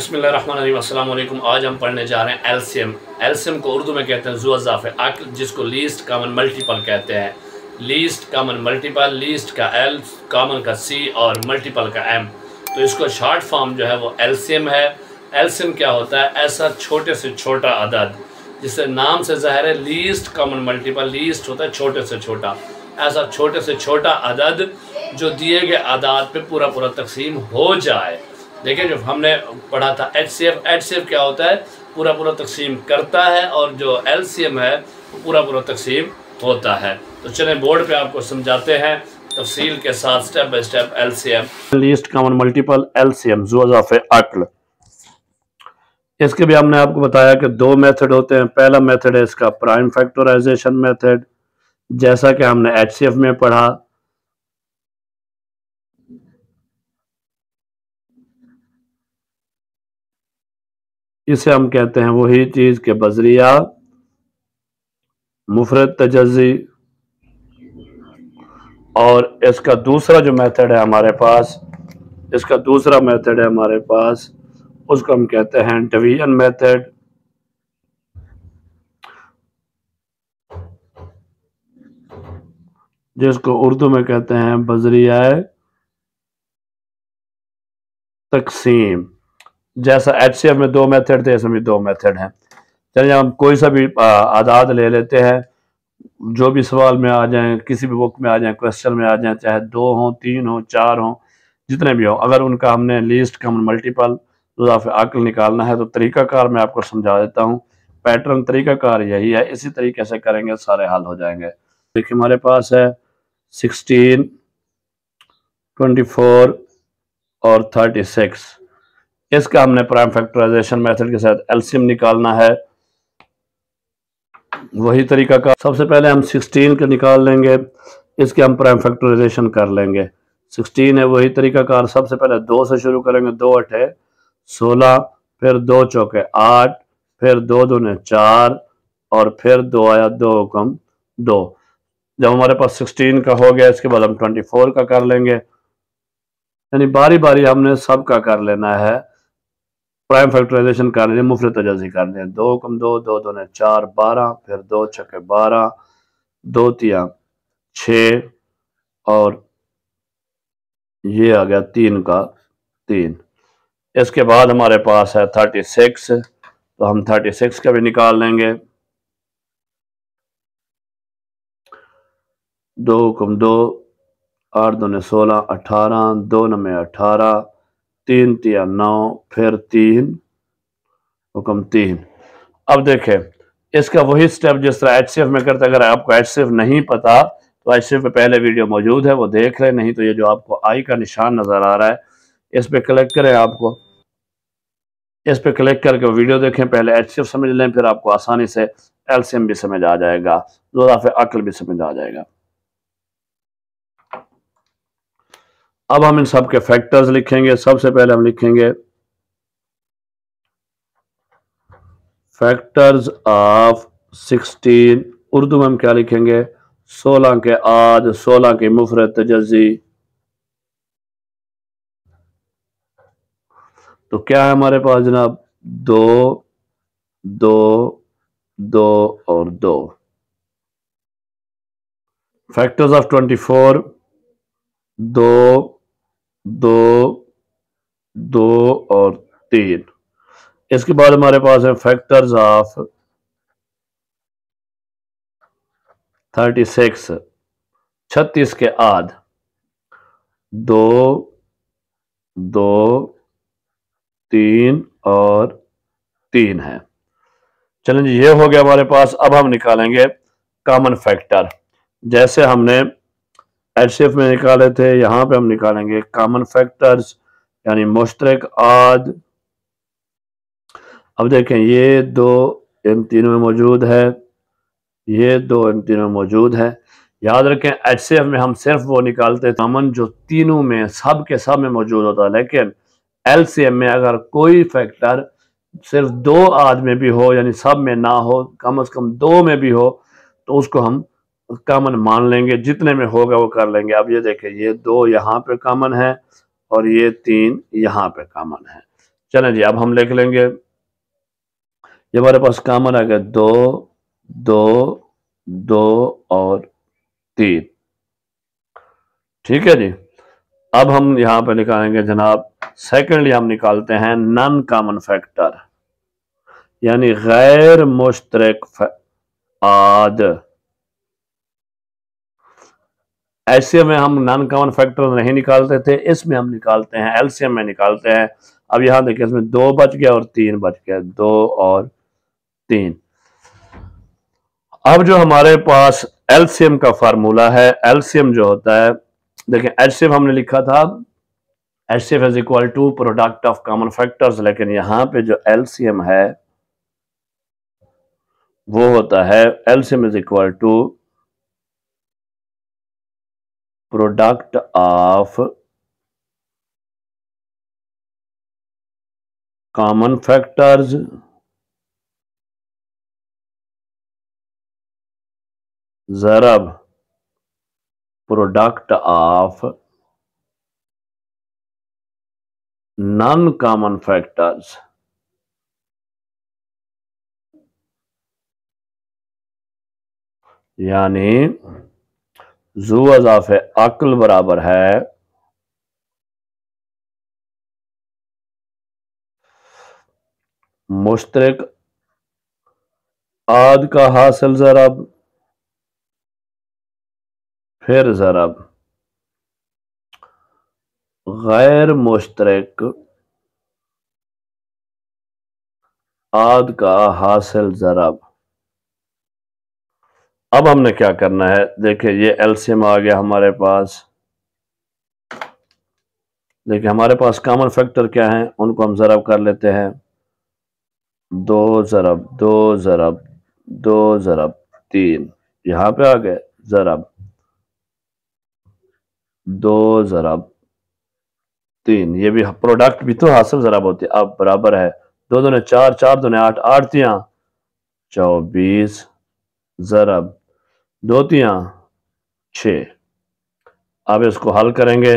बिस्मिल्लाहिर्रहमानिर्रहीम। अस्सलाम वालेकुम। आज हम पढ़ने जा रहे हैं एलसीएम। एलसीएम को उर्दू में कहते हैं ज़ुअज़ाफ़े अक्ल, जिसको लीस्ट कॉमन मल्टीपल कहते हैं। लीस्ट कॉमन मल्टीपल, लीस्ट का एल, कॉमन का सी और मल्टीपल का एम, तो इसको शॉर्ट फॉर्म जो है वो एलसीएम है। एलसीएम क्या होता है? ऐसा छोटे से छोटा अदद, जिससे नाम से ज़ाहिर है लीस्ट कॉमन मल्टीपल, लीस्ट होता है छोटे से छोटा, ऐसा छोटे से छोटा अदद जो दिए गए अदाद पे पूरा पूरा तकसीम हो जाए। देखिए, जो हमने पढ़ा था एचसीएफ क्या होता है? पूरा पूरा तकसीम करता है, और जो एलसीएम है वो पूरा पूरा तकसीम होता है। तो चलें बोर्ड पे आपको समझाते हैं तफसील के साथ, step by step LCM, least common multiple, LCM, ज़ुअज़ाफ़े अक्ल। इसके भी हमने आपको बताया कि दो मेथड होते हैं। पहला मेथड है इसका प्राइम फैक्टराइजेशन मेथड, जैसा कि हमने एचसीएफ में पढ़ा। इसे हम कहते हैं वही चीज के बजरिया मुफरद तजज़ी। और इसका दूसरा जो मेथड है हमारे पास, उसको हम कहते हैं डिवीजन मेथड, जिसको उर्दू में कहते हैं बजरिया तकसीम। जैसा एचसीएफ में दो मेथड थे, इसमें भी दो मेथड हैं। चलिए हम कोई सा भी आदाद ले लेते हैं, जो भी सवाल में आ जाएं, किसी भी बुक में आ जाएं, क्वेश्चन में आ जाएं, चाहे दो हों, तीन हों, चार हों, जितने भी हों, अगर उनका हमने लीस्ट कॉमन मल्टीपल इजाफे अक्ल निकालना है तो तरीकाकार मैं आपको समझा देता हूँ। पैटर्न तरीकाकार यही है, इसी तरीके से करेंगे सारे हल हो जाएंगे। देखिए हमारे पास है 16, 24 और 36। इसका हमने प्राइम फैक्टराइजेशन मेथड के साथ एलसीएम निकालना है। वही तरीका का, सबसे पहले हम 16 का निकाल लेंगे, इसके हम प्राइम फैक्टराइजेशन कर लेंगे। 16 है, वही तरीका कार, सबसे पहले 2 से शुरू करेंगे। 2 अठे 16, फिर 2 चौके 8, फिर 2 दूने 4, और फिर 2 आया 2 हुक्म 2। जब हमारे पास 16 का हो गया, इसके बाद हम 24 का कर लेंगे। यानी बारी बारी हमने सब का कर लेना है, प्राइम फैक्टराइजेशन कर लें, मुफरद तजाज़ी कर लें। 2 हुक्म 2, 2 दूने 4, 12, फिर 2 छक्के 12, 2 तिया 6, और ये आ गया 3 का 3। इसके बाद हमारे पास है 36, तो हम 36 का भी निकाल लेंगे। 2 हुक्म 2, 8 दूने 16, 18, 2 नमे 18, 3 तिया 9, फिर 3 हुक्म 3। अब देखें इसका वही स्टेप जिस तरह एचसीएफ में करते। अगर आपको एचसीएफ नहीं पता तो एचसीएफ पे पहले वीडियो मौजूद है, वो देख लें। नहीं तो ये जो आपको आई का निशान नजर आ रहा है, इस पे क्लिक करें। आपको इस पे क्लिक करके वीडियो देखें, पहले एचसीएफ समझ लें, फिर आपको आसानी से एलसीएम भी समझ आ जाएगा, ज़ुअज़ाफ़े अक्ल भी समझ आ जाएगा। अब हम इन सब के फैक्टर्स लिखेंगे। सबसे पहले हम लिखेंगे फैक्टर्स ऑफ 16। उर्दू में हम क्या लिखेंगे? 16 के आद, 16 की मुफरद तजज़ी। तो क्या है हमारे पास जनाब? 2, 2, 2 और 2। फैक्टर्स ऑफ 24, 2, 2, 2 और 3। इसके बाद हमारे पास है फैक्टर्स ऑफ 36, 36 के आद, 2, 2, 3 और 3 है। चलें जी, ये हो गया हमारे पास। अब हम निकालेंगे कॉमन फैक्टर, जैसे हमने एचसीएफ में निकाले थे, यहां पे हम निकालेंगे कॉमन फैक्टर्स, यानी मुश्तरक आद। अब देखें, ये 2 इन तीनों में मौजूद है, ये 2 इन तीनों में मौजूद है। याद रखें एचसीएफ में हम सिर्फ वो निकालते कॉमन जो तीनों में सब के सब में मौजूद होता है, लेकिन एलसीएम में अगर कोई फैक्टर सिर्फ 2 आद में भी हो, यानी सब में ना हो, कम से कम 2 में भी हो, तो उसको हम कॉमन मान लेंगे। जितने में होगा वो कर लेंगे। अब ये देखें, ये 2 यहाँ पे कॉमन है और ये 3 यहाँ पे कॉमन है। चलें जी, अब हम लिख लेंगे, ये हमारे पास कॉमन आ गया 2 2 2 और 3। ठीक है जी। अब हम यहां पे निकालेंगे जनाब, सेकेंडली हम निकालते हैं नॉन कॉमन फैक्टर, यानी गैर मुश्तरक आद। ऐसे में हम नॉन कॉमन फैक्टर नहीं निकालते थे, इसमें हम निकालते हैं, एलसीएम में निकालते हैं। अब यहां देखिए, इसमें 2 बच गया और 3 बच गया, 2 और 3। अब जो हमारे पास एलसीएम का फार्मूला है, एलसीएम जो होता है, देखें एचसीएफ हमने लिखा था, HCF is equal to product of common factors, लेकिन यहां पे जो एलसीएम है वो होता है LCM is equal to product of common factors ज़रब product of non common factors. यानी जू अज़ाफ़े अक्ल बराबर है मुश्तरक आद का हासिल ज़रब फिर ज़रब गैर मुश्तरक आद का हासिल ज़रब। अब हमने क्या करना है, देखिए ये एलसीएम आ गया हमारे पास। देखिए हमारे पास कॉमन फैक्टर क्या है, उनको हम ज़रब कर लेते हैं। 2 ज़रब 2 ज़रब 2 ज़रब 3, यहां पे आ गए ज़रब 2 ज़रब 3, ये भी प्रोडक्ट भी तो हासिल ज़रब होती है। अब बराबर है 2 दूने 4 4 दूने 8 8 तियां 24 ज़रब 2 तियां 6। अब इसको हल करेंगे,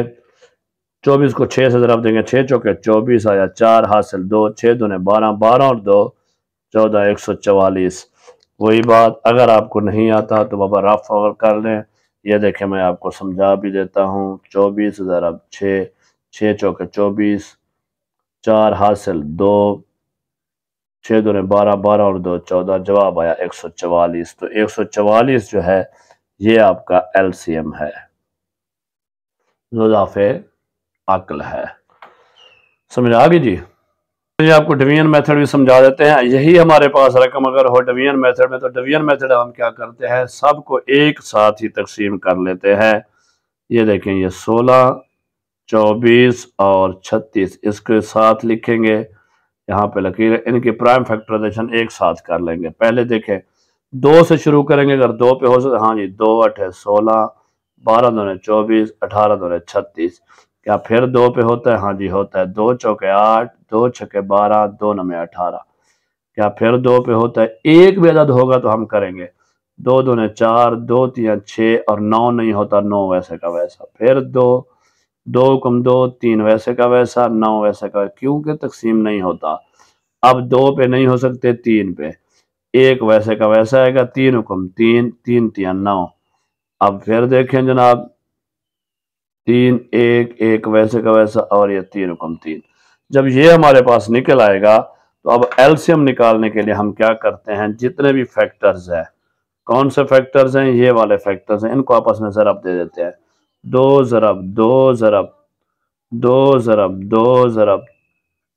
24 को 6 से ज़रब देंगे, 6 चौके 24 आया, 4 हासिल 2, 6 दूने 12 12 और 2 14, 144। वही बात, अगर आपको नहीं आता तो बाबा रफ अगर कर लें। ये देखें मैं आपको समझा भी देता हूँ, 24 ज़रब 6, 6 चौके 24, 4 हासिल 2, 6 दूने 12 12 और 2 14, जवाब आया 144। तो 144 जो है ये आपका एलसीएम है, इज़ाफ़े अक्ल है। समझ आ गई जी। ये आपको डिवीजन मेथड भी समझा देते हैं। यही हमारे पास रकम अगर हो डिवीजन मेथड में, तो डिवीजन मेथड हम क्या करते हैं, सबको एक साथ ही तकसीम कर लेते हैं। ये देखें, ये 16 24 और 36 इसके साथ लिखेंगे, यहाँ पे लकीर, इनकी प्राइम फैक्टराइजेशन एक साथ कर लेंगे। पहले देखें 2 से शुरू करेंगे, अगर 2 पे हो सकता, हाँ जी, 2 8 16, 12 दूने 24, 18 दूने 36। क्या फिर 2 पे होता है, हाँ जी होता है, 2 चौके 8, 2 छक्के 12, 2 नमे 18। क्या फिर 2 पे होता है, एक भी अदद होगा तो हम करेंगे, 2 दूने 4, 2 तियां 6 और 9 नहीं होता, 9 वैसे का वैसा, फिर 2 2 कम 2 3 वैसे का वैसा, 9 वैसे का, क्योंकि तकसीम नहीं होता। अब 2 पे नहीं हो सकते, 3 पे, एक वैसे का वैसा आएगा, 3 हुक्म 3 3 तियां 9। अब फिर देखें जनाब, 3 1 1 वैसे का वैसा, और ये 3 हुक्म 3। जब ये हमारे पास निकल आएगा तो अब एलसीएम निकालने के लिए हम क्या करते हैं, जितने भी फैक्टर्स हैं, कौन से फैक्टर्स हैं, ये वाले फैक्टर्स हैं, इनको आपस में ज़रब दे देते हैं। 2 ज़रब 2 ज़रब 2 ज़रब 2 ज़रब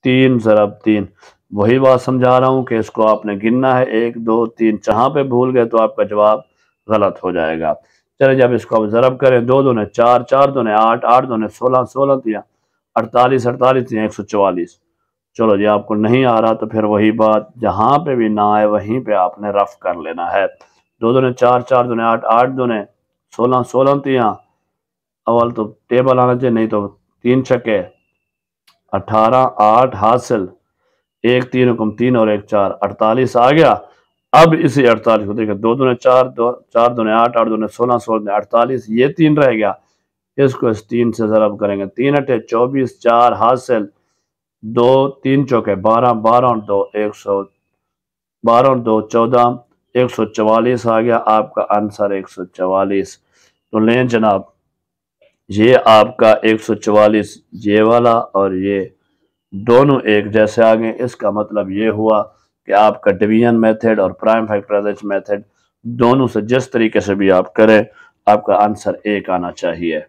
3 ज़रब 3। वही बात समझा रहा हूँ कि इसको आपने गिनना है, 1 2 3, जहाँ पे भूल गए तो आपका जवाब गलत हो जाएगा। चले जब इसको आप ज़रब करें, 2 दूने 4 4 दूने 8 8 दूने 16 16 तियां 48 48 तियां 144। चलो जी, आपको नहीं आ रहा तो फिर वही बात, जहाँ पे भी ना आए वहीं पे आपने रफ कर लेना है। 2 दूने 4 4 दूने 8 8 दूने 16 16 तियां, अवल तो टेबल आना चाहिए, नहीं तो 3 छक्के 18 8 हासिल 1 3 हुक्म 3 और 1 4, 48 आ गया। अब इसी 48 को देखिए, 2 दूने 4 4 दूने 8 8 दूने 16 16 दूने 48, ये 3 रह गया, इसको इस 3 से ज़रब करेंगे, 3 8 24, 4 हासिल दो तीन चौके 12, 12 और 2 100, 12 और 2 14, 144 आ गया आपका आंसर 144। तो लें जनाब, ये आपका 144 ये वाला और ये दोनों एक जैसे आ गए। इसका मतलब ये हुआ कि आपका डिवीजन मेथड और प्राइम फैक्टराइजेशन मेथड दोनों से जिस तरीके से भी आप करें आपका आंसर एक आना चाहिए।